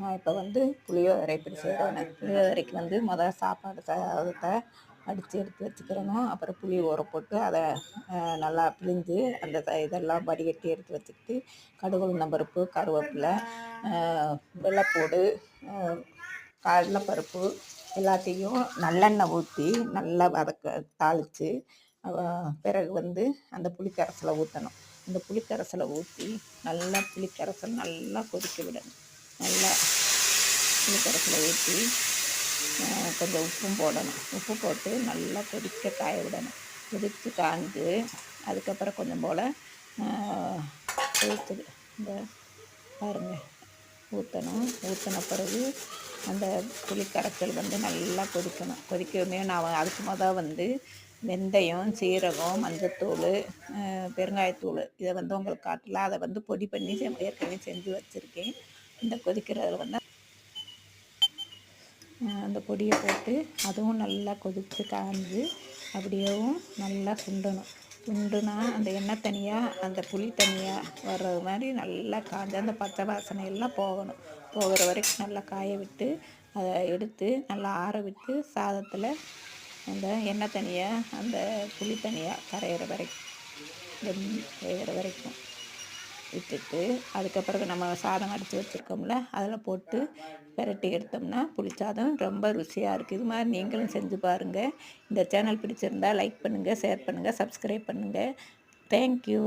நான் இப்போ வந்து புளியோதரை இப்படி செய்கிறேன். புளியோதரைக்கு வந்து சாப்பாடு சாதத்தை வடித்து எடுத்து வச்சுக்கிறணும். அப்புறம் புளி ஊற போட்டு அதை நல்லா பிழிஞ்சு அந்த இதெல்லாம் வடிகட்டி எடுத்து வச்சுக்கிட்டு கடுகு உளுந்தம்பருப்பு கருவேப்பிலை வெள்ளைப்பூடு கடலைப்பருப்பு எல்லாத்தையும் நல்லெண்ணெய் ஊற்றி நல்லா தாளித்து பிறகு வந்து அந்த புளிக்கரைசலை ஊற்றணும். அந்த புளிக்கரைசலை ஊற்றி நல்லா புளிக்கரைசல் நல்லா கொதிக்க விடணும். நல்லா புளிக்கரைசலை ஊற்றி கொஞ்சம் உப்பும் போடணும். உப்பு போட்டு நல்லா கொதிக்க காய விடணும். கொதித்து காய்ஞ்சு அதுக்கப்புறம் கொஞ்சம் போல் ஊற்றுது இந்த பாருங்கள் ஊற்றணும். ஊற்றின பிறகு அந்த புளி கரைசல் வந்து நல்லா கொதிக்கணும். கொதிக்கவுமே நான் அதுக்கு வந்து வெந்தயம் சீரகம் மஞ்சத்தூள் பெருங்காயத்தூள் இதை வந்து உங்களுக்கு காட்டல. அதை வந்து பொடி பண்ணி ஏற்கனவே செஞ்சு வச்சுருக்கேன். இந்த கொதிக்கிறதில் வந்து அந்த பொடியை போட்டு அதுவும் நல்லா கொதித்து காய்ஞ்சு அப்படியேவும் நல்லா சுண்டுனா அந்த எண்ணெய் தனியாக அந்த புளி தனியாக வர்றது மாதிரி நல்லா காய்ஞ்சு அந்த பச்சை வாசனை எல்லாம் போகிற வரைக்கும் நல்லா காய விட்டு அதை எடுத்து நல்லா ஆற விட்டு சாதத்தில் அந்த எண்ணெய் தனியாக அந்த புளி தனியாக கரையிற வரைக்கும் வேகிற வரைக்கும் விட்டுட்டு அதுக்கப்புறம் நம்ம சாதம் அடித்து வச்சுருக்கோம்ல அதில் போட்டு பெரட்டி எடுத்தோம்னா புளிச்சாதம் ரொம்ப ருசியாக இருக்குது. இது மாதிரி நீங்களும் செஞ்சு பாருங்கள். இந்த சேனல் பிடிச்சிருந்தால் லைக் பண்ணுங்கள், ஷேர் பண்ணுங்கள், சப்ஸ்கிரைப் பண்ணுங்கள். தேங்க்யூ.